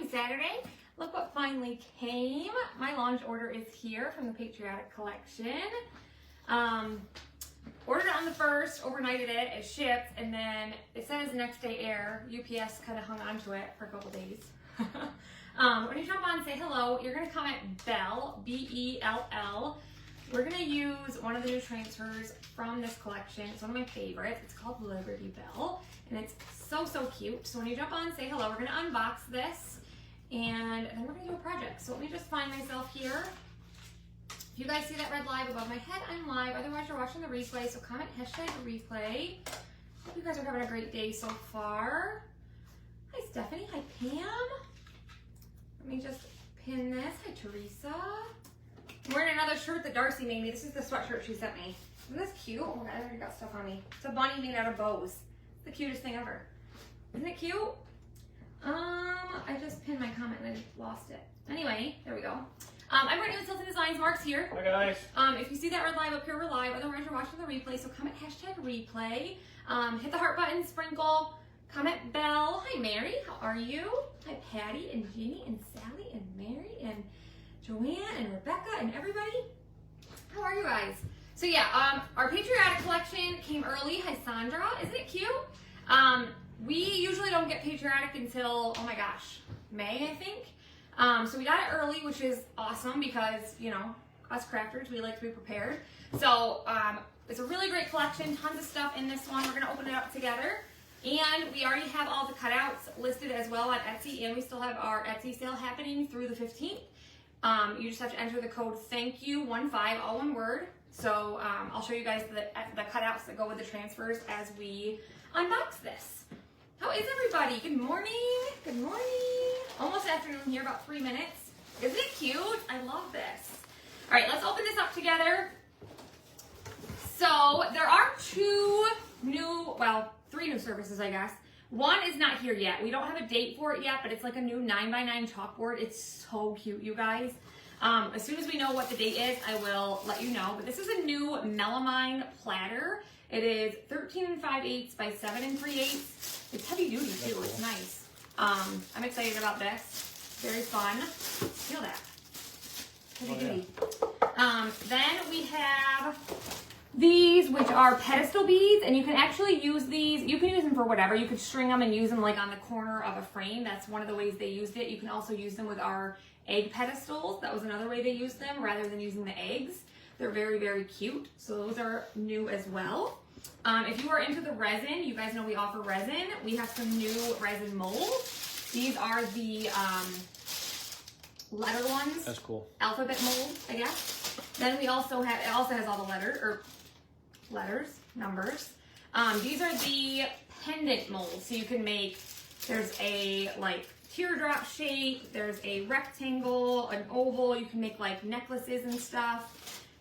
Saturday. Look what finally came. My launch order is here from the Patriotic collection. Ordered it on the 1st, overnighted it, it shipped, and then it says next day air. UPS kind of hung on to it for a couple days. When you jump on, say hello. You're going to comment Bell, B-E-L-L. We're going to use one of the new transfers from this collection. It's one of my favorites. It's called Liberty Bell, and it's so, so cute. So when you jump on, say hello. We're going to unbox this, and then we're going to do a project. So let me just find myself here. If you guys see that red live above my head, I'm live. Otherwise, you're watching the replay, so comment hashtag replay. Hope you guys are having a great day so far. Hi, Stephanie. Hi, Pam. Let me just pin this. Hi, Teresa. I'm wearing another shirt that Darcy made me. This is the sweatshirt she sent me. Isn't this cute? Oh my God, I already got stuff on me. It's a bunny made out of bows. It's the cutest thing ever. Isn't it cute? I just pinned my comment and I lost it. Anyway, there we go. I'm Brittany with Tilton Designs. Mark's here. Hi guys. If you see that red live up here, we're live. Otherwise, you're watching the replay. So comment hashtag replay. Hit the heart button, sprinkle, comment Bell. Hi Mary, how are you? Hi Patty and Jeannie and Sally and Mary and Joanne and Rebecca and everybody. How are you guys? So yeah, our Patriotic collection came early. Hi Sandra, isn't it cute? We usually don't get Patriotic until, oh my gosh, May, I think. So we got it early, which is awesome because, you know, us crafters, we like to be prepared. So it's a really great collection, tons of stuff in this one. We're gonna open it up together. And we already have all the cutouts listed as well on Etsy, and we still have our Etsy sale happening through the 15th. You just have to enter the code THANKYOU15, all one word. So I'll show you guys the cutouts that go with the transfers as we unbox this. How is everybody? Good morning. Good morning. Almost afternoon here, about 3 minutes. Isn't it cute? I love this. All right, let's open this up together. So there are three new services, I guess. One is not here yet. We don't have a date for it yet, but it's like a new 9x9 chalkboard. It's so cute, you guys. As soon as we know what the date is, I will let you know. But this is a new melamine platter. It is 13 5/8 by 7 3/8. It's heavy duty too. It's nice. I'm excited about this. Very fun. Feel that. Heavy duty. Then we have these, which are pedestal beads, and you can actually use these. You can use them for whatever. You could string them and use them like on the corner of a frame. That's one of the ways they used it. You can also use them with our egg pedestals. That was another way they used them rather than using the eggs. They're very, very cute. So those are new as well. If you are into the resin, you guys know we offer resin. We have some new resin molds. These are the letter ones. That's cool. Alphabet mold, I guess. Then we also have, it also has all the letters, numbers. These are the pendant molds. So you can make, there's a like teardrop shape, there's a rectangle, an oval. You can make like necklaces and stuff.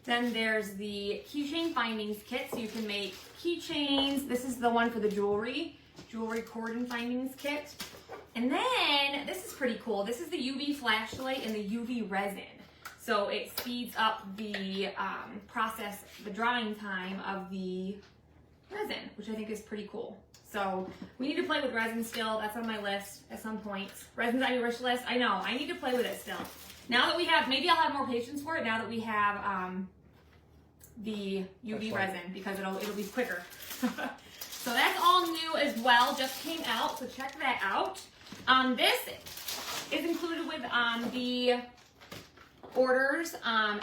Then there's the keychain findings kit, so you can make keychains. This is the one for the jewelry cordon findings kit. And then, this is pretty cool. This is the UV flashlight and the UV resin. So it speeds up the process, the drying time of the resin, which I think is pretty cool. So we need to play with resin still. That's on my list at some point. Resin's on your wish list. I know, I need to play with it still. Now that we have, maybe I'll have more patience for it now that we have the UV resin, because it'll be quicker. So that's all new as well, just came out, so check that out. This is included with the orders.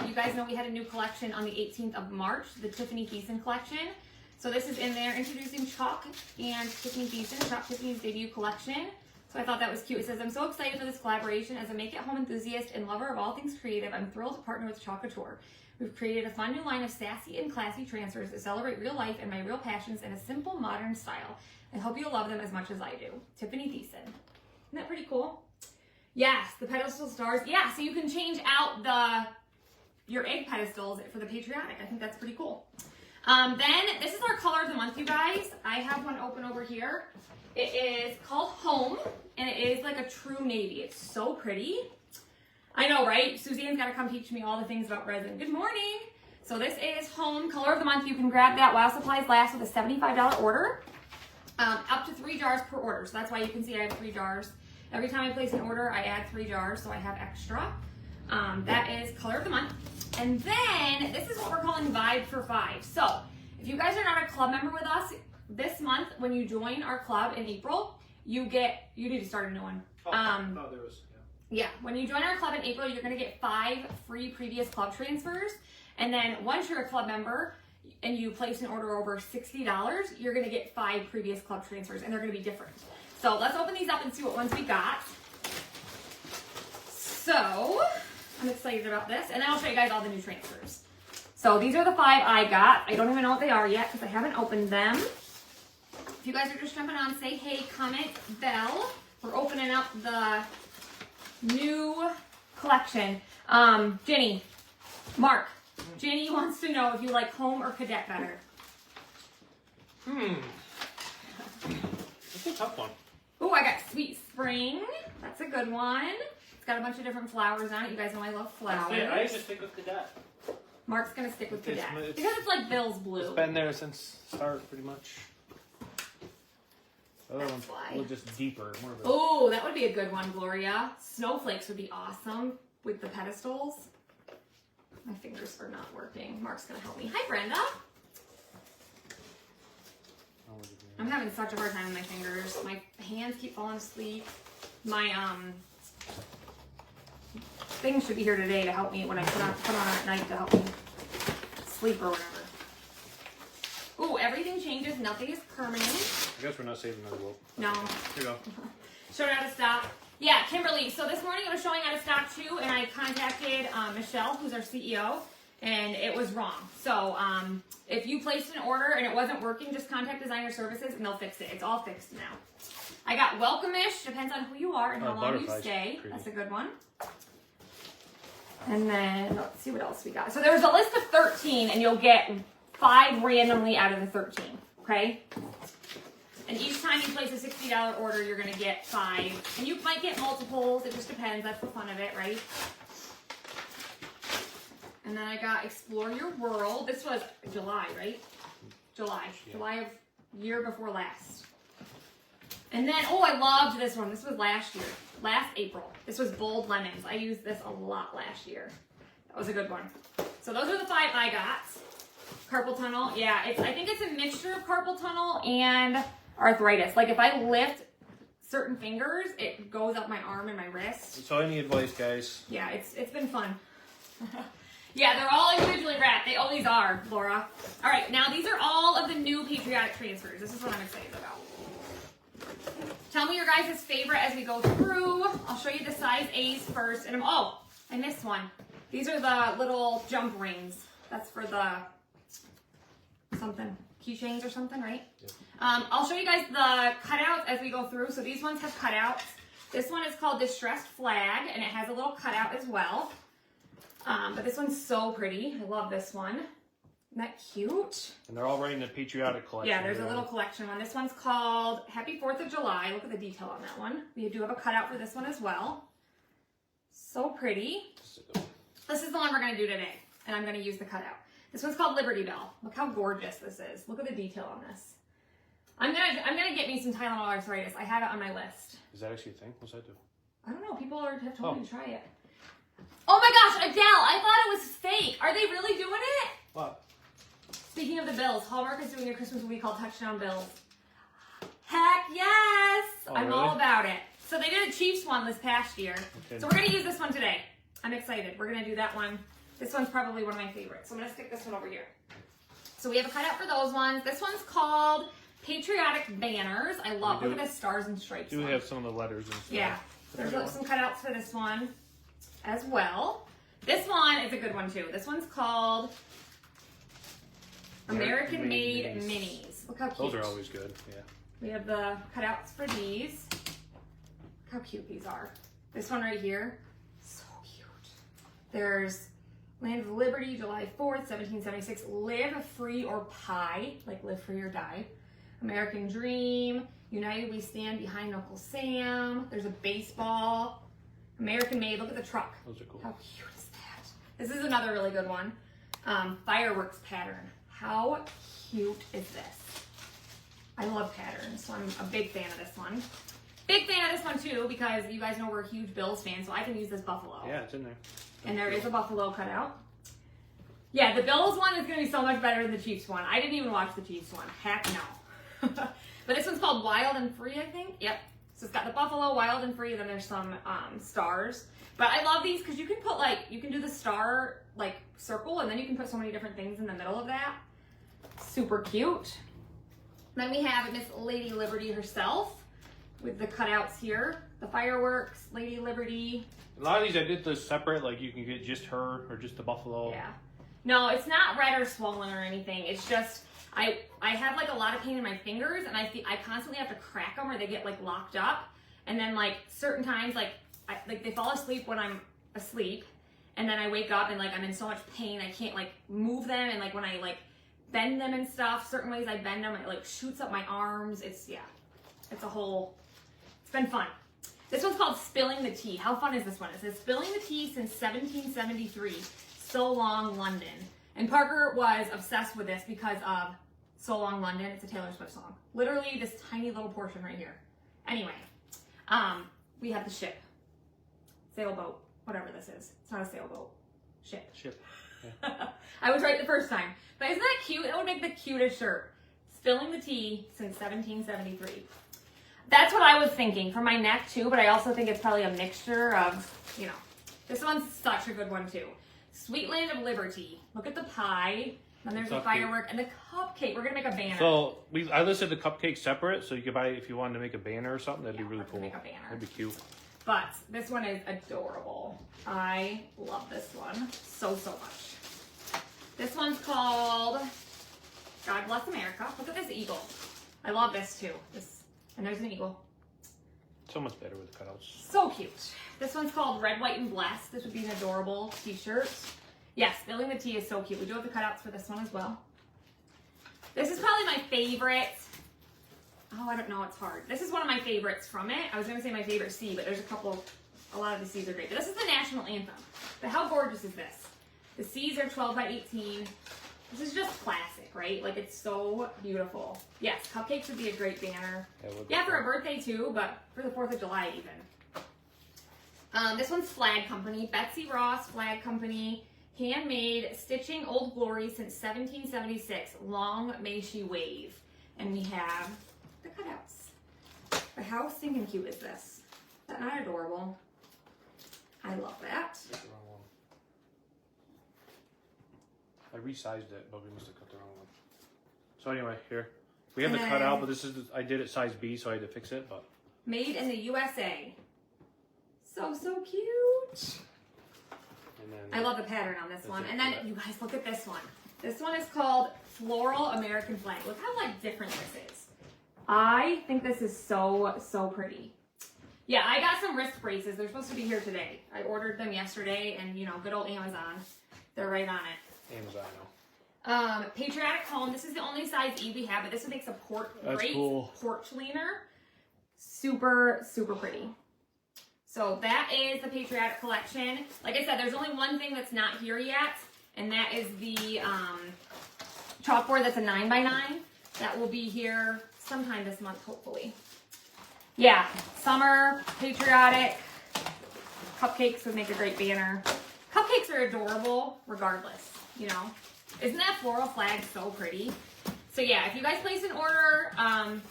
You guys know we had a new collection on the 18th of March, the Tiffany Thiessen collection. So this is in there, introducing Chalk and Tiffany Thiessen, Chalk Tiffany's debut collection. So I thought that was cute. It says, I'm so excited for this collaboration. As a make-at-home enthusiast and lover of all things creative, I'm thrilled to partner with Chalk Couture. We've created a fun new line of sassy and classy transfers that celebrate real life and my real passions in a simple, modern style. I hope you'll love them as much as I do. Tiffany Thiessen. Isn't that pretty cool? Yes, the pedestal stars. Yeah, so you can change out your egg pedestals for the Patriotic. I think that's pretty cool. Then this is our color of the month, you guys. I have one open over here. It is called Home, and it is like a true navy. It's so pretty. I know, right? Suzanne's got to come teach me all the things about resin. Good morning. So this is Home, color of the month. You can grab that while supplies last with a $75 order. Up to 3 jars per order. So that's why you can see I have 3 jars. Every time I place an order, I add 3 jars, so I have extra. That is color of the month. And then this is what we're calling Vibe for 5. So if you guys are not a club member with us, this month when you join our club in April, you need to start a new one. No, there was, yeah, when you join our club in April, you're gonna get 5 free previous club transfers. And then once you're a club member and you place an order over $60, you're gonna get 5 previous club transfers, and they're gonna be different. So let's open these up and see what ones we got. So I'm excited about this, and then I'll show you guys all the new transfers. So these are the 5 I got. I don't even know what they are yet because I haven't opened them. If you guys are just jumping on, say hey, comment, bell. We're opening up the new collection. Jenny, Mark, Jenny wants to know if you like home or cadet better. That's a tough one. Oh, I got Sweet Spring. That's a good one. It's got a bunch of different flowers on it. You guys know I love flowers. I used to stick with cadet. Mark's gonna stick with cadet It's- because it's like Bill's blue. It's been there since start, pretty much. The other That's one's why. a little just deeper. More of a, Oh, that would be a good one, Gloria. Snowflakes would be awesome with the pedestals. My fingers are not working. Mark's gonna help me. Hi, Brenda. I'm having such a hard time with my fingers. My hands keep falling asleep. My thing should be here today to help me when I put on at night to help me sleep or whatever. Ooh, everything changes. Nothing is permanent. I guess we're not saving another rope. No. Here you go. Showed out of stock. Yeah, Kimberly. So this morning it was showing out of stock too, and I contacted Michelle, who's our CEO, and it was wrong. So if you placed an order and it wasn't working, just contact Designer Services and they'll fix it. It's all fixed now. I got Welcome-ish. Depends on who you are and how long you stay. Pretty. That's a good one. And then let's see what else we got. So there's a list of 13, and you'll get 5 randomly out of the 13. Okay. And each time you place a $60 order, you're going to get 5. And you might get multiples. It just depends. That's the fun of it, right? And then I got Explore Your World. This was July, right? July. Yeah. July of year before last. And then, oh, I loved this one. This was last year. Last April. This was Bold Lemons. I used this a lot last year. That was a good one. So those are the 5 I got. Carpal tunnel. Yeah, I think it's a mixture of carpal tunnel and arthritis. Like if I lift certain fingers, it goes up my arm and my wrist. So any advice, guys? Yeah, it's been fun. Yeah, they're all individually wrapped. They always are, Laura. All right, now these are all of the new Patriotic transfers. This is what I'm excited about. Tell me your guys' favorite as we go through. I'll show you the size A's first. And oh, I missed one. These are the little jump rings. That's for the something, keychains or something, right? Yep. I'll show you guys the cutouts as we go through. So these ones have cutouts. This one is called Distressed Flag, and it has a little cutout as well. But this one's so pretty. I love this one. Isn't that cute? And they're all right in the Patriotic collection. Yeah, there's a little collection one. This one's called Happy 4th of July. Look at the detail on that one. We do have a cutout for this one as well. So pretty. This is the one we're going to do today, and I'm going to use the cutout. This one's called Liberty Bell. Look how gorgeous this is. Look at the detail on this. I'm gonna get me some Tylenol arthritis. I have it on my list. Is that actually a thing? What's that do? I don't know. People have told me to try it. Oh my gosh, Adele! I thought it was fake. Are they really doing it? What? Speaking of the bills, Hallmark is doing a Christmas movie called Touchdown Bills. Heck yes! I'm really? all about it. So they did a Chiefs one this past year. Okay. So we're gonna use this one today. I'm excited. We're gonna do that one. This one's probably one of my favorites. So I'm gonna stick this one over here. So we have a cutout for those ones. This one's called Patriotic Banners. I love, look at the stars and stripes. Do we have some of the letters and stuff? Yeah. There's some cutouts for this one as well. This one is a good one too. This one's called American Made Minis. Look how cute. Those are always good, yeah. We have the cutouts for these. Look how cute these are. This one right here, so cute. There's Land of Liberty, July 4th, 1776. Live free or pie, like live free or die. American Dream, United We Stand Behind Uncle Sam. There's a baseball. American Made, look at the truck. Those are cool. How cute is that? This is another really good one. Fireworks pattern. How cute is this? I love patterns, so I'm a big fan of this one. Big fan of this one too because you guys know we're huge Bills fans, so I can use this buffalo. Yeah, it's in there. And there is a buffalo cutout. Yeah, the Bills one is going to be so much better than the Chiefs one. I didn't even watch the Chiefs one. Heck no. But this one's called Wild and Free, I think. Yep. So it's got the buffalo, wild and free, then there's some stars. But I love these because you can put you can do the star circle, and then you can put so many different things in the middle of that. Super cute. Then we have Miss Lady Liberty herself with the cutouts here. The fireworks, Lady Liberty. A lot of these I did this separate, like you can get just her or just the buffalo. Yeah. No, it's not red or swollen or anything. It's just, I have a lot of pain in my fingers, and I constantly have to crack them or they get locked up. And then certain times, they fall asleep when I'm asleep, and then I wake up and I'm in so much pain I can't move them, and when I bend them and stuff, certain ways I bend them, it shoots up my arms. It's a whole, it's been fun. This one's called Spilling the Tea. How fun is this one? It says Spilling the Tea since 1773, So Long London. And Parker was obsessed with this because of So Long London. It's a Taylor Swift song. Literally this tiny little portion right here. Anyway, we have the ship. Sailboat, whatever this is. It's not a sailboat. Ship. Ship. Yeah. I was right the first time. But isn't that cute? That would make the cutest shirt. Spilling the Tea since 1773. That's what I was thinking for my neck too, but I also think it's probably a mixture of, this one's such a good one too. Sweet Land of Liberty. Look at the pie. Then there's a firework and the cupcake. We're gonna make a banner. So I listed the cupcake separate, so you could buy it if you wanted to make a banner or something. That'd be really cool. Make a banner. That'd be cute. But this one is adorable. I love this one so much. This one's called God Bless America. Look at this eagle. I love this too. And there's an eagle. So much better with the cutouts. So cute. This one's called Red, White, and Blessed. This would be an adorable t-shirt. Yes, Spilling the Tea is so cute. We do have the cutouts for this one as well. This is probably my favorite. Oh, I don't know. It's hard. This is one of my favorites from it. I was going to say my favorite C, but there's a lot of the C's are great. But this is the national anthem. But how gorgeous is this? The C's are 12 by 18. This is just classic, right? It's so beautiful. Yes, cupcakes would be a great banner. Yeah, for a birthday too, but for the 4th of July even. This one's Flag Company. Betsy Ross Flag Company. Handmade, stitching Old Glory since 1776. Long may she wave. And we have the cutouts. But how stinking cute is this? Is that not adorable? I love that. That's the wrong one. I resized it, but we must have cut the wrong one. So anyway, here. We have the cutout, but I did it size B, so I had to fix it, but. Made in the USA. So cute. And then I love the pattern on this one. And then you guys look at this one. This one is called Floral American Flag. Look how different this is. I think this is so pretty. Yeah, I got some wrist braces. They're supposed to be here today. I ordered them yesterday, and good old Amazon. They're right on it. Amazon, Patriotic Home. This is the only size E we have, but this makes a great porch leaner. Super pretty. So that is the Patriotic collection. Like I said, there's only one thing that's not here yet, and that is the chalkboard that's a 9x9. That will be here sometime this month, hopefully. Yeah, summer, Patriotic, cupcakes would make a great banner. Cupcakes are adorable regardless, Isn't that floral flag so pretty? So yeah, if you guys place an order,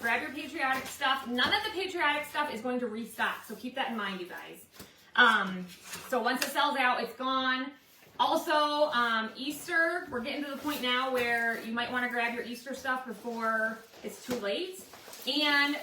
grab your Patriotic stuff. None of the Patriotic stuff is going to restock, so keep that in mind, you guys. So once it sells out, it's gone. Also, Easter, we're getting to the point now where you might want to grab your Easter stuff before it's too late. And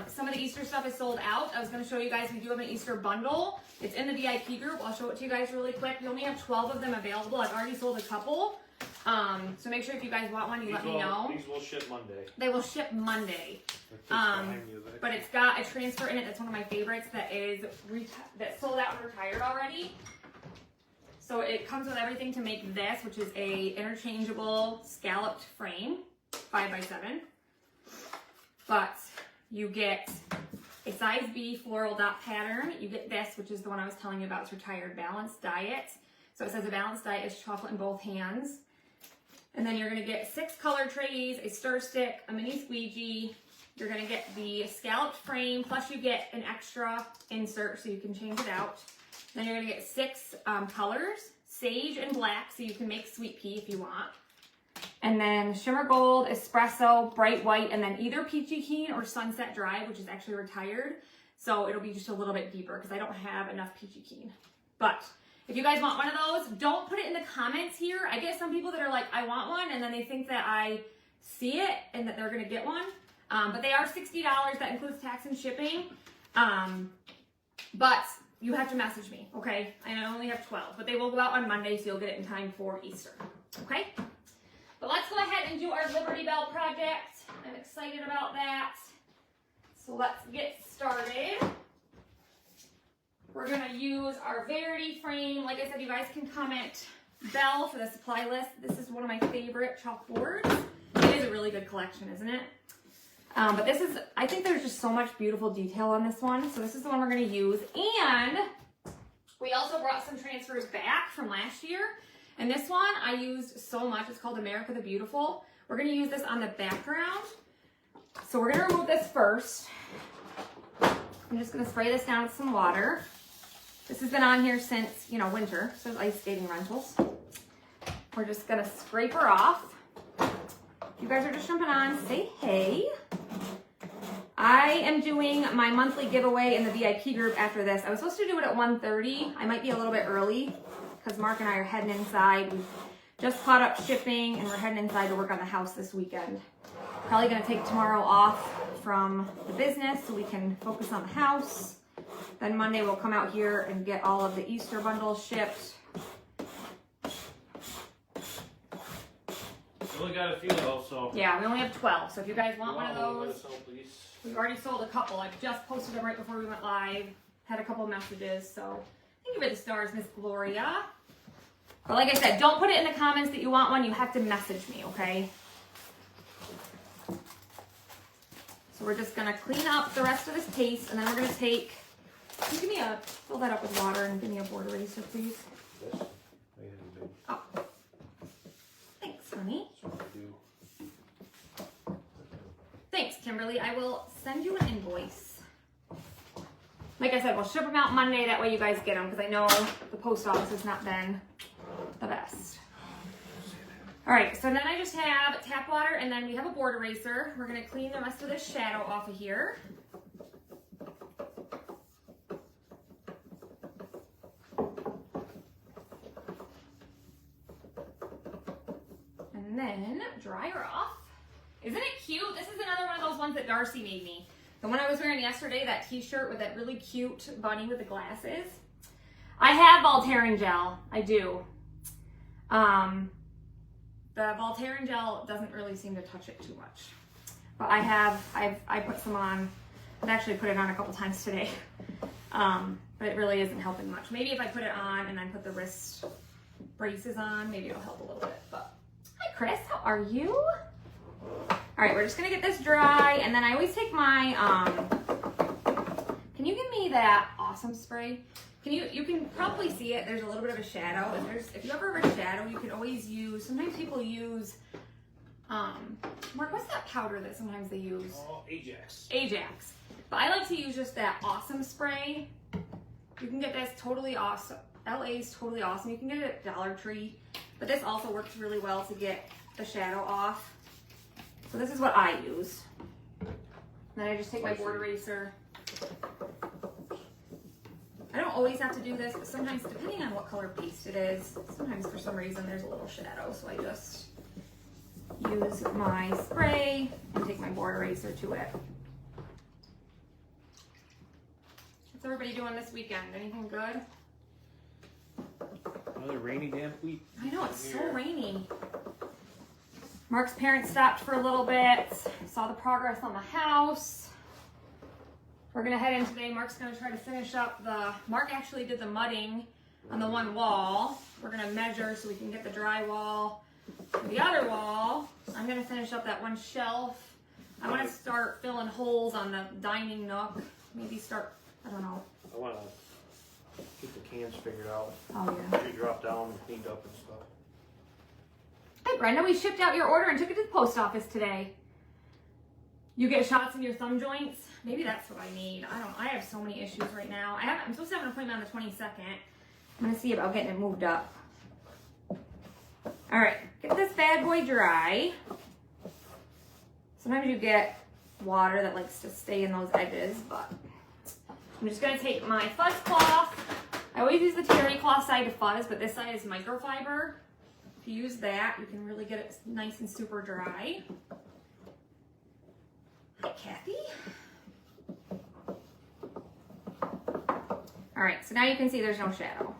some of the Easter stuff is sold out. I was going to show you guys, we do have an Easter bundle. It's in the VIP group. I'll show it to you guys really quick. We only have 12 of them available. I've already sold a couple. So make sure if you guys want one, let me know. These will ship Monday. They will ship Monday. But it's got a transfer in it that's one of my favorites that's sold out and retired already. So it comes with everything to make this, which is a interchangeable scalloped frame, 5x7. But you get a size B floral dot pattern. You get this, which is the one I was telling you about. It's retired balanced diet. So it says a balanced diet is chocolate in both hands. And then you're going to get 6 color trays, a stir stick, a mini squeegee, You're gonna get the scalloped frame, plus you get an extra insert so you can change it out. Then you're gonna get 6 colors, sage and black, so you can make sweet pea if you want. And then shimmer gold, espresso, bright white, and then either peachy keen or sunset drive, which is actually retired. So it'll be just a little bit deeper because I don't have enough peachy keen. But if you guys want one of those, don't put it in the comments here. I get some people that are like, I want one, and then they think that I see it and that they're gonna get one. But they are $60. That includes tax and shipping. But you have to message me, okay? I only have 12, but they will go out on Monday, so you'll get it in time for Easter, okay? But let's go ahead and do our Liberty Bell project. I'm excited about that. So let's get started. We're gonna use our Verity frame. Like I said, you guys can comment Bell for the supply list. This is one of my favorite chalkboards. It is a really good collection, isn't it? But this is, I think there's just so much beautiful detail on this one. So this is the one we're gonna use. And we also brought some transfers back from last year. And this one I used so much. It's called America the Beautiful. We're gonna use this on the background. So we're gonna remove this first. I'm just gonna spray this down with some water. This has been on here since, you know, winter. So ice skating rentals. We're just gonna scrape her off. You guys are just jumping on, say hey. I am doing my monthly giveaway in the VIP group after this. I was supposed to do it at 1:30. I might be a little bit early because Mark and I are heading inside. We've just caught up shipping and we're heading inside to work on the house this weekend. Probably gonna take tomorrow off from the business so we can focus on the house. Then Monday we'll come out here and get all of the Easter bundles shipped. We only got a few though, so. Yeah, we only have 12. So if you guys want one of let those, us know, please. we've already sold a couple. I just posted them right before we went live. Had a couple messages. So thank you for the stars, Miss Gloria. But like I said, don't put it in the comments that you want one. You have to message me, okay? So we're just gonna clean up the rest of this paste, and then we're gonna take. Can you give me a fill that up with water and give me a board eraser, please? This? Oh, thanks, honey. That's what I do. Thanks, Kimberly. I will send you an invoice. Like I said, we'll ship them out Monday. That way you guys get them, because I know the post office has not been the best. All right, so then I just have tap water, and then we have a board eraser. We're gonna clean the rest of this shadow off of here. And then dry her off. Isn't it cute? This is another one of those ones that Darcy made me. The one I was wearing yesterday, that t-shirt with that really cute bunny with the glasses. I have Voltaren gel, I do. The Voltaren gel doesn't really seem to touch it too much. But I put some on. I've actually put it on a couple times today. But it really isn't helping much. Maybe if I put it on and then put the wrist braces on, maybe it'll help a little bit. But hi Chris, how are you? All right, we're just gonna get this dry, and then I always take my, can you give me that awesome spray? You can probably see it, there's a little bit of a shadow. If you ever have a shadow, you can always use, sometimes people use, Mark, what's that powder that sometimes they use? Oh, Ajax. Ajax. But I like to use just that awesome spray. You can get this totally awesome. LA's totally awesome. You can get it at Dollar Tree, but this also works really well to get the shadow off. So this is what I use. Then I just take my board eraser. I don't always have to do this, but sometimes, depending on what color paste it is, sometimes for some reason there's a little shadow, so I just use my spray and take my board eraser to it. What's everybody doing this weekend? Anything good? Another rainy damp week. I know, it's so rainy. Mark's parents stopped for a little bit, saw the progress on the house. We're gonna head in today. Mark's gonna try to finish up Mark actually did the mudding on the one wall. We're gonna measure so we can get the drywall for the other wall. I'm gonna finish up that one shelf. I wanna start filling holes on the dining nook. Maybe start, I don't know. I want to get the cans figured out. Oh yeah. They drop down and cleaned up and stuff. Hey Brenda, we shipped out your order and took it to the post office today. you get shots in your thumb joints. Maybe that's what I need. I have so many issues right now. I'm supposed to have an appointment on the 22nd. I'm gonna see about getting it moved up. All right, get this bad boy dry. Sometimes you get water that likes to stay in those edges, but I'm just gonna take my fuzz cloth. I always use the terry cloth side to fuzz, but this side is microfiber. If you use that, you can really get it nice and super dry. Hi, Kathy. All right, so now you can see there's no shadow.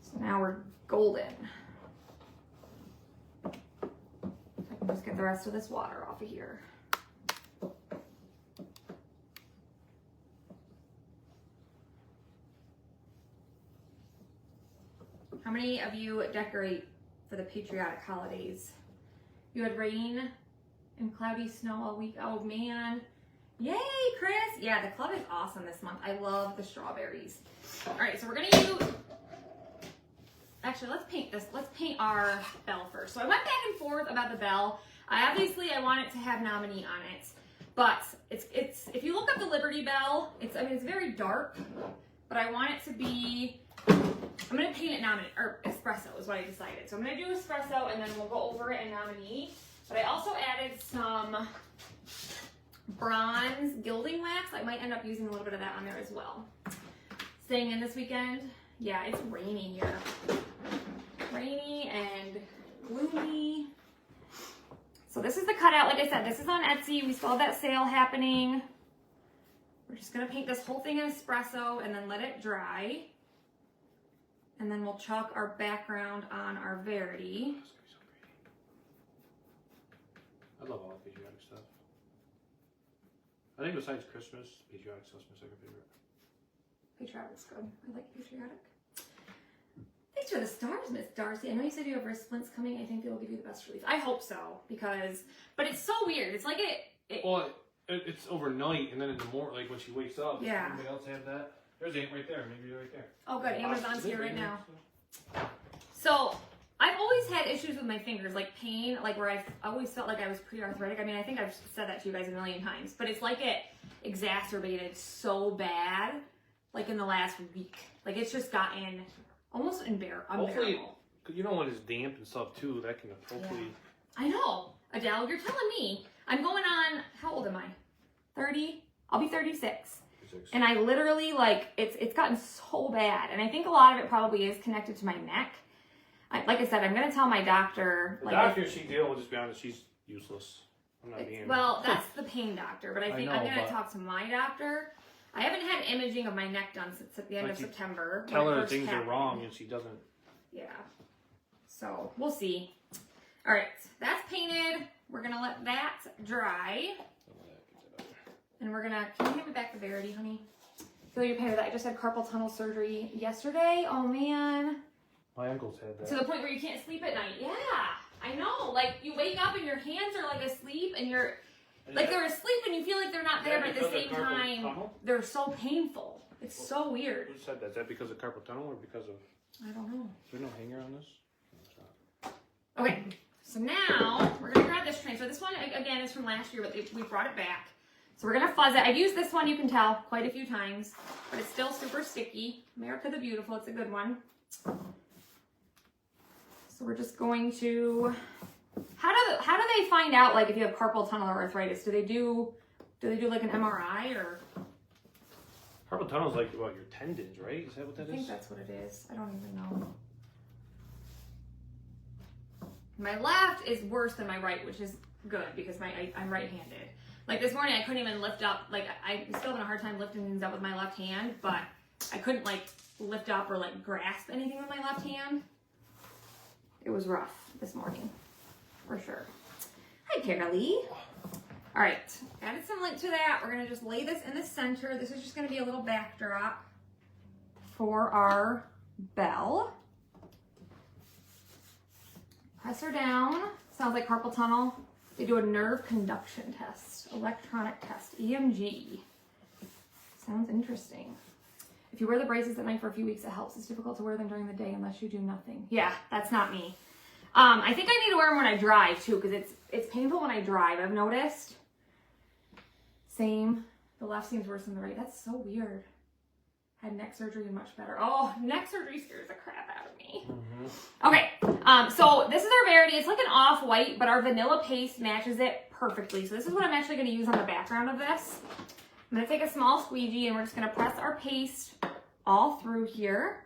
So now we're golden. I can just get the rest of this water off of here. How many of you decorate for the patriotic holidays? You had rain and cloudy snow all week. Oh man. Yay, Chris. Yeah, the club is awesome this month. I love the strawberries. All right, so we're gonna use, actually, let's paint this. Let's paint our bell first. So I went back and forth about the bell. I want it to have nominee on it, but it's if you look up the Liberty Bell, it's very dark, but I want it to be, I'm gonna paint it nominee, or espresso is what I decided. So I'm gonna do espresso and then we'll go over it in nominee. But I also added some bronze gilding wax. I might end up using a little bit of that on there as well. Staying in this weekend. Yeah, it's rainy here. Rainy and gloomy. So this is the cutout. Like I said, this is on Etsy. We still have that sale happening. We're just gonna paint this whole thing in espresso and then let it dry. And then we'll chalk our background on our Verity. I love all the patriotic stuff. I think besides Christmas, patriotic stuff's my second favorite. Patriotic's good. I like patriotic. Thanks for the stars, Miss Darcy. I know you said you have wrist splints coming. I think they will give you the best relief. I hope so, but it's so weird. It's like well, it's overnight, and then in the morning, like when she wakes up. Yeah. Anybody else have that? There's Aunt right there. Maybe right there. Oh, good. Amazon's here right now. So I've always had issues with my fingers, like pain, like where I've always felt like I was pre-arthritic. I mean, I think I've said that to you guys a million times, but it's like it exacerbated so bad, like in the last week. Like it's just gotten almost unbearable. Hopefully, you know when it's damp and stuff too, that can hopefully. Yeah. I know, Adele. You're telling me. I'm going on. How old am I? 30. I'll be 36. And I literally it's gotten so bad, and I think a lot of it probably is connected to my neck. Like I said, I'm gonna tell my doctor. The doctor she deal with, just be honest, she's useless. I'm not being. Well, that's the pain doctor, but I think I'm gonna talk to my doctor. I haven't had imaging of my neck done since the end of September. Tell her things are wrong, and she doesn't. Yeah. So we'll see. All right, that's painted. We're gonna let that dry. And we're gonna, can you hand me back the Verity, honey? Feel your pain with that. I just had carpal tunnel surgery yesterday. Oh man. My uncle's had that. To the point where you can't sleep at night. Yeah, I know. Like you wake up and your hands are like asleep and you're, like they're asleep and you feel like they're not there, but at the same time, they're so painful. It's so weird. Who said that? Is that because of carpal tunnel or because of? I don't know. Is there no hanger on this? Okay, so now we're gonna grab this transfer. This one, again, is from last year, but we brought it back. So we're gonna fuzz it. I've used this one, you can tell, quite a few times, but it's still super sticky. America the Beautiful, it's a good one. So we're just going to, how do they find out like if you have carpal tunnel or arthritis? Do they do like an MRI or? Carpal tunnel is like what, your tendons, right? Is that what that is? I think that's what it is. I don't even know. My left is worse than my right, which is good because I'm right-handed. Like this morning, I couldn't even lift up, like I'm still having a hard time lifting things up with my left hand, but I couldn't like lift up or like grasp anything with my left hand. It was rough this morning, for sure. Hi, Carolee. All right, added some lint to that. We're gonna just lay this in the center. This is just gonna be a little backdrop for our bell. Press her down. Sounds like carpal tunnel. They do a nerve conduction test, electronic test, EMG. Sounds interesting. If you wear the braces at night for a few weeks, it helps. It's difficult to wear them during the day unless you do nothing. Yeah, that's not me. I think I need to wear them when I drive too, because it's painful when I drive, I've noticed. Same. The left seems worse than the right. That's so weird. Had neck surgery and much better. Oh, neck surgery scares the crap out of me. Okay, so this is our Verity. It's like an off-white, but our vanilla paste matches it perfectly. So this is what I'm actually going to use on the background of this. I'm going to take a small squeegee and we're just going to press our paste all through here.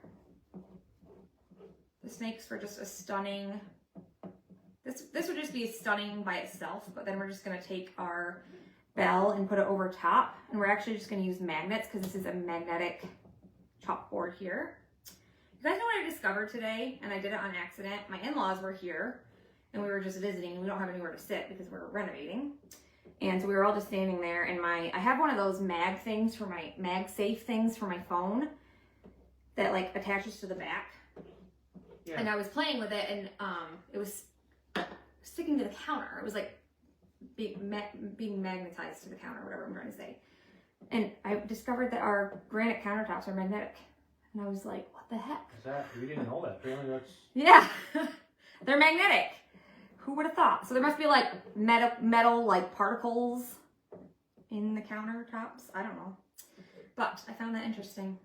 This makes for just a stunning, this would just be stunning by itself, but then we're just going to take our bell and put it over top. And we're actually just going to use magnets because this is a magnetic chalkboard here. You guys know what I discovered today? And I did it on accident. My in-laws were here and we were just visiting. We don't have anywhere to sit because we're renovating. And so we were all just standing there and I have one of those MagSafe things for my phone that like attaches to the back. Yeah. And I was playing with it and it was sticking to the counter. It was like being magnetized to the counter, whatever I'm trying to say. And I discovered that our granite countertops are magnetic. And I was like, what the heck? Is that, we didn't know that. Apparently that's... Yeah, they're magnetic. Who would have thought? So there must be like metal like particles in the countertops. I don't know. But I found that interesting.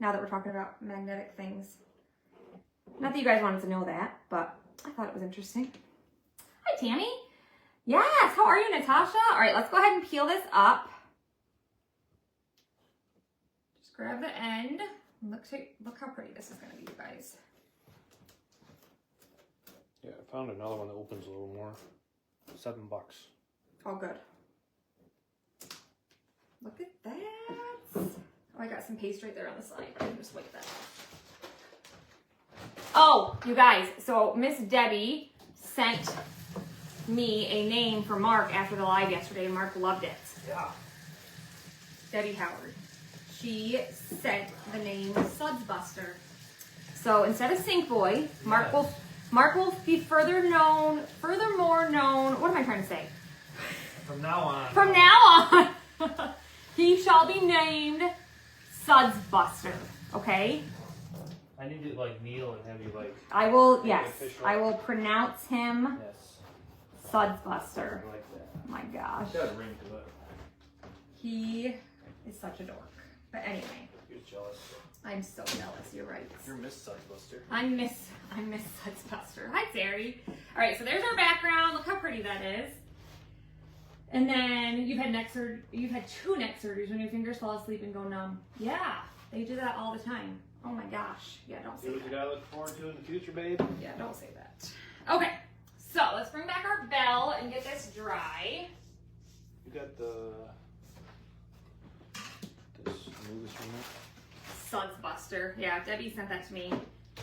Now that we're talking about magnetic things. Not that you guys wanted to know that, but I thought it was interesting. Hi, Tammy. Yes, how are you, Natasha? All right, let's go ahead and peel this up. Just grab the end. Look how pretty this is going to be, you guys. Yeah, I found another one that opens a little more. $7. Oh, good. Look at that. Oh, I got some paste right there on the side. I can just wipe that off. Oh, you guys, so Miss Debbie sent me a name for Mark after the live yesterday, and Mark loved it. Yeah. Debbie Howard. She sent the name Sudsbuster. So instead of Sink Boy, Mark will be furthermore known, what am I trying to say? From now on. From now on, he shall be named Sudsbuster, okay? I need to like kneel and have you like... I will, yes, I will pronounce him Sudsbuster. I like that. Oh my gosh. It's got a ring to it. He is such a dork. But anyway. You're jealous. I'm so jealous, you're right. You're Miss Sudsbuster. I'm Miss Sudsbuster. Hi, Terry. All right, so there's our background. Look how pretty that is. And then you've had two neck surgeries when your fingers fall asleep and go numb. Yeah, they do that all the time. Oh my gosh. Yeah, don't say that. See what you gotta look forward to in the future, babe? Yeah, don't say that. Okay, so let's bring back our bell and get this dry. You got move this from there? Sudsbuster. Yeah, Debbie sent that to me.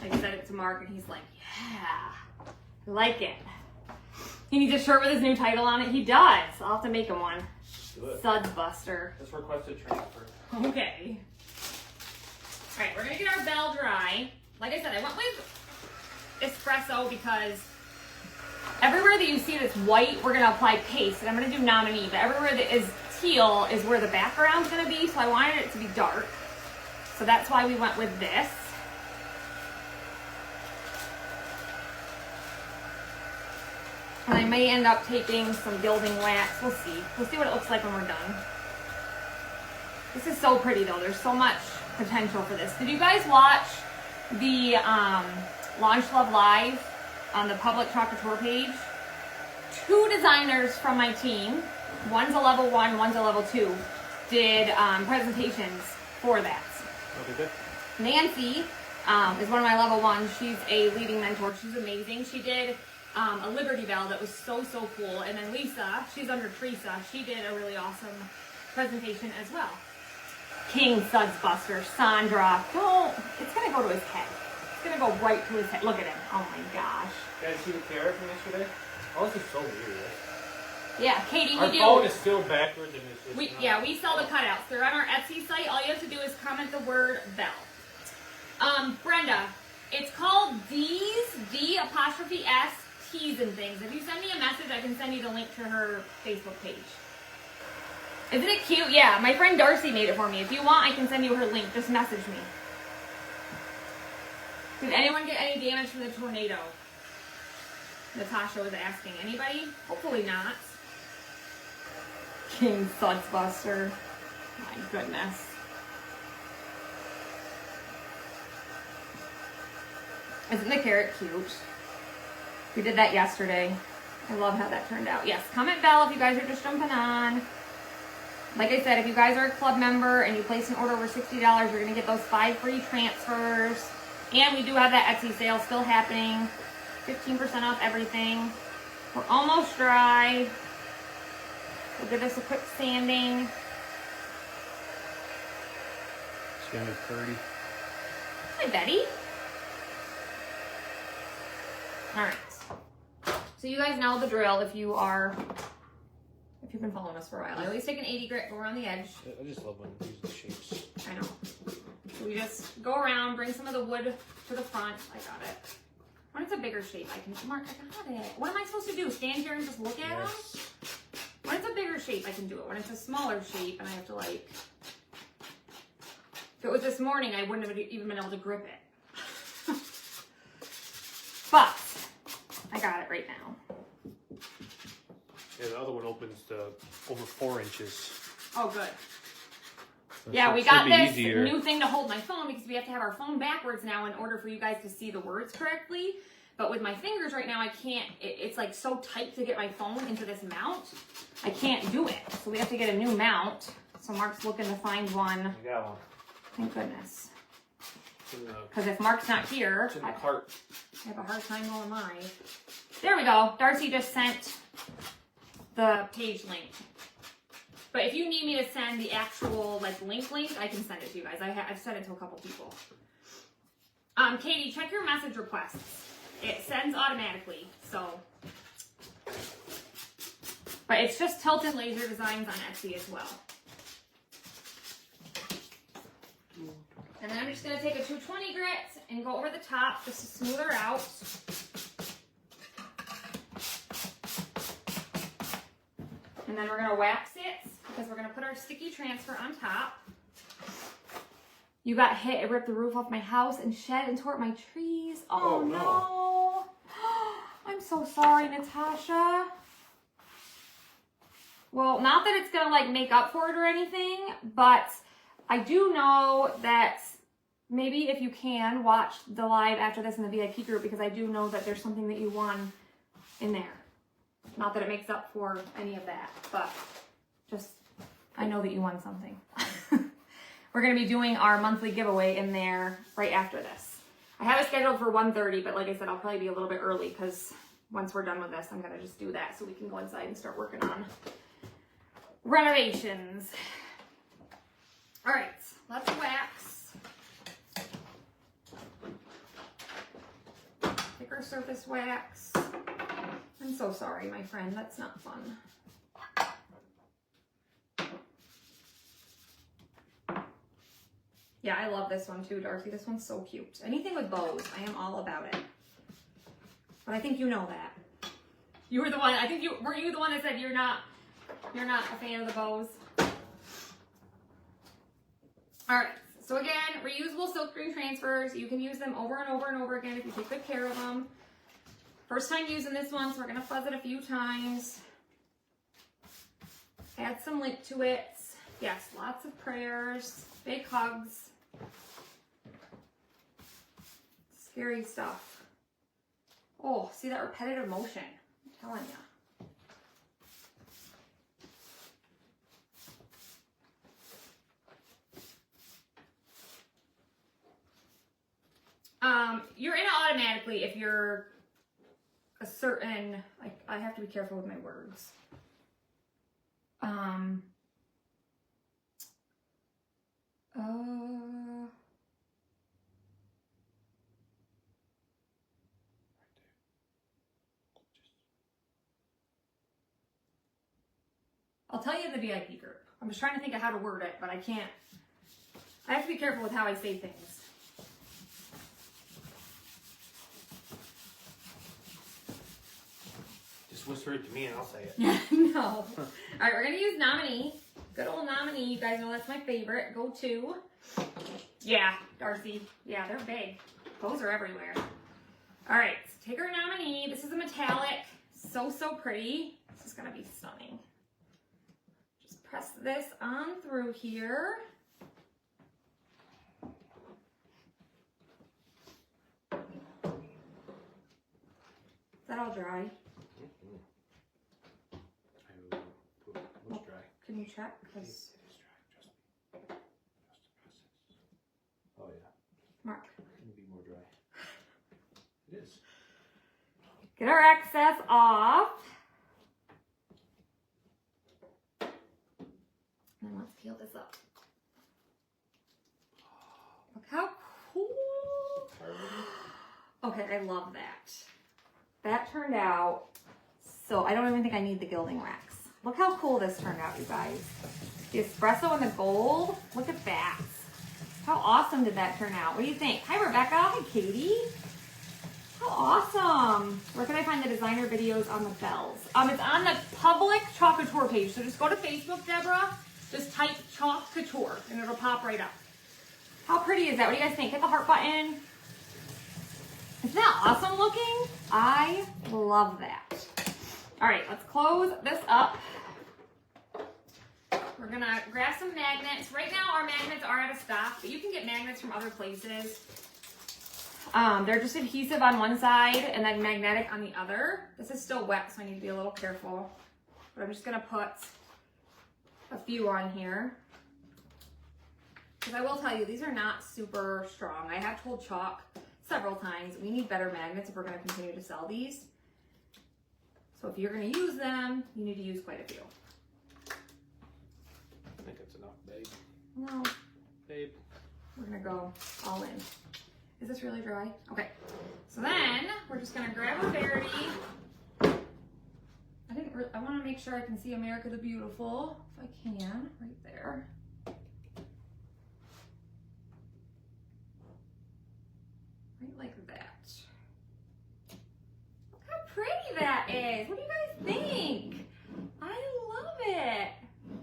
I sent it to Mark and he's like, yeah, I like it. He needs a shirt with his new title on it. He does. I'll have to make him one. Good. Sudsbuster. Let's request a transfer. Okay. All right, we're gonna get our bell dry. Like I said, I went with espresso because everywhere that you see that's white, we're gonna apply paste, and I'm gonna do nominee, but everywhere that is teal is where the background's gonna be, so I wanted it to be dark. So that's why we went with this. And I may end up taking some gilding wax. We'll see. We'll see what it looks like when we're done. This is so pretty though. There's so much potential for this. Did you guys watch the Launch Love Live on the Public Chocolate Tour page? 2 designers from my team, one's a level 1, one's a level 2, did presentations for that. Okay. Nancy is one of my level 1s. She's a leading mentor. She's amazing. She did a Liberty Bell that was so cool. And then Lisa, she's under Teresa. She did a really awesome presentation as well. King Sudsbuster, Sandra. Don't. It's going to go to his head. It's going to go right to his head. Look at him. Oh my gosh. You guys see the carrot from yesterday? Oh, this is so weird. Yeah, Katie, our we do. phone is still backwards and it's we sell the cutouts. They're on our Etsy site. All you have to do is comment the word bell. Brenda, it's called D's, D''S, T's and things. If you send me a message, I can send you the link to her Facebook page. Isn't it cute? Yeah, my friend Darcy made it for me. If you want, I can send you her link. Just message me. Did anyone get any damage from the tornado? Natasha was asking. Anybody? Hopefully not. King Sudsbuster. My goodness. Isn't the carrot cute? We did that yesterday. I love how that turned out. Yes, comment bell if you guys are just jumping on. Like I said, if you guys are a club member and you place an order over $60, you're going to get those 5 free transfers. And we do have that Etsy sale still happening. 15% off everything. We're almost dry. We'll give this a quick sanding. It's going to be 30. Hi, Betty. All right. So you guys know the drill if you've been following us for a while. I always take an 80 grit, go around the edge. I just love when you use the shapes. I know. So we just go around, bring some of the wood to the front. I got it. When it's a bigger shape, I can mark. I got it. What am I supposed to do? Stand here and just look at them? When it's a bigger shape, I can do it. When it's a smaller shape, and I have to like. If it was this morning, I wouldn't have even been able to grip it. But I got it right now. Yeah, the other one opens to over 4 inches. Oh, good. So yeah, we got this easier. new thing to hold my phone because we have to have our phone backwards now in order for you guys to see the words correctly. But with my fingers right now, I can't, it's like so tight to get my phone into this mount. I can't do it. So we have to get a new mount. So Mark's looking to find one. I got one. Thank goodness. Because if Mark's not here, it's in the cart. I have a hard time going live. There we go. Darcy just sent the page link. But if you need me to send the actual link, I can send it to you guys. I've sent it to a couple people. Katie, check your message requests. It sends automatically, so. But it's just Tilted Laser Designs on Etsy as well. And then I'm just gonna take a 220 grit and go over the top just to smooth her out. And then we're gonna wax it because we're gonna put our sticky transfer on top. You got hit, it ripped the roof off my house and shed and tore my trees. Oh no. I'm so sorry, Natasha. Well, not that it's gonna make up for it or anything, but I do know that maybe if you can watch the live after this in the VIP group, because I do know that there's something that you won in there. Not that it makes up for any of that, but just, I know that you won something. We're going to be doing our monthly giveaway in there right after this. I have it scheduled for 1:30, but like I said, I'll probably be a little bit early because once we're done with this, I'm going to just do that so we can go inside and start working on renovations. All right, let's wax. Thicker surface wax. I'm so sorry, my friend. That's not fun. Yeah, I love this one too, Darcy. This one's so cute. Anything with bows, I am all about it. But I think you know that. You were the one, weren't you the one that said you're not a fan of the bows? All right, so again, reusable silk screen transfers. You can use them over and over and over again if you take good care of them. First time using this one, so we're gonna fuzz it a few times. Add some lint to it. Yes, lots of prayers, big hugs. Scary stuff. Oh, see that repetitive motion? I'm telling you. You're in it automatically if you're a certain, I have to be careful with my words. I'll tell you in the VIP group. I'm just trying to think of how to word it, but I can't. I have to be careful with how I say things. Just whisper it to me and I'll say it. No. All right, we're gonna use Nominee. Good old Nominee. You guys know that's my favorite. Go to. Yeah, Darcy. Yeah, they're big. Those are everywhere. All right, so take our Nominee. This is a metallic. So pretty. This is gonna be stunning. press this on through here. Is that all dry? Looks dry. Can you check? It is dry. Trust me. Oh yeah. Mark. It can be more dry. It is. Get our excess off. And let's peel this up. Look how cool. Okay, I love that. That turned out so, I don't even think I need the gilding wax. Look how cool this turned out, you guys. The espresso and the gold. Look at that. How awesome did that turn out? What do you think? Hi, Rebecca. Hi, Katie. How awesome. Where can I find the designer videos on the bells? It's on the public Chalk Couture page. So just go to Facebook, Deborah. Just type Chalk Couture and it'll pop right up. How pretty is that? What do you guys think? Hit the heart button. Isn't that awesome looking? I love that. All right, let's close this up. We're gonna grab some magnets. Right now our magnets are out of stock, but you can get magnets from other places. They're just adhesive on one side and then magnetic on the other. This is still wet, so I need to be a little careful. But I'm just gonna put a few on here. Because I will tell you, these are not super strong. I have told Chalk several times, we need better magnets if we're gonna continue to sell these. So if you're gonna use them, you need to use quite a few. I think that's enough, babe. No. Babe. We're gonna go all in. Is this really dry? Okay. So then we're just gonna grab a Verity. I want to make sure I can see America the Beautiful, if I can, right there. Right like that. Look how pretty that is. What do you guys think? I love it.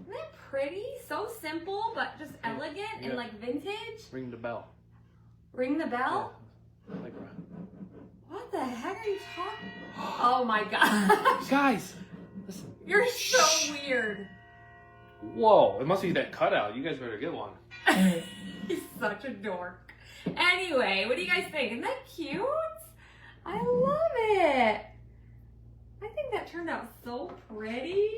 Isn't that pretty? So simple, but just elegant and like vintage. Ring the bell. Ring the bell? Yeah, like that. What the heck are you talking? Oh my god. Guys, listen. You're so weird. Whoa, it must be that cutout. You guys better get one. He's such a dork. Anyway, what do you guys think? Isn't that cute? I love it. I think that turned out so pretty.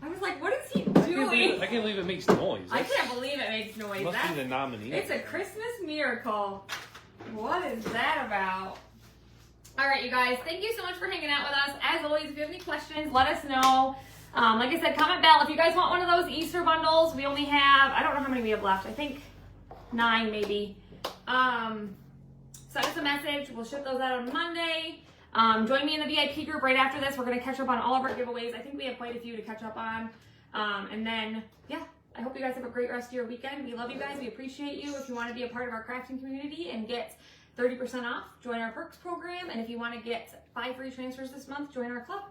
I was like, what is he doing? I can't believe it makes noise. I can't believe it makes noise. Must be the nominee. It's a Christmas miracle. What is that about? All right, you guys, thank you so much for hanging out with us. As always, if you have any questions, let us know. Like I said, comment bell. If you guys want one of those Easter bundles, we only have, I don't know how many we have left. I think 9 maybe. Send us a message. We'll ship those out on Monday. Join me in the VIP group right after this. We're going to catch up on all of our giveaways. I think we have quite a few to catch up on. And then, yeah, I hope you guys have a great rest of your weekend. We love you guys. We appreciate you. If you want to be a part of our crafting community and get 30% off, join our perks program. And if you want to get 5 free transfers this month, join our club.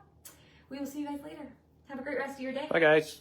We will see you guys later. Have a great rest of your day. Bye, guys.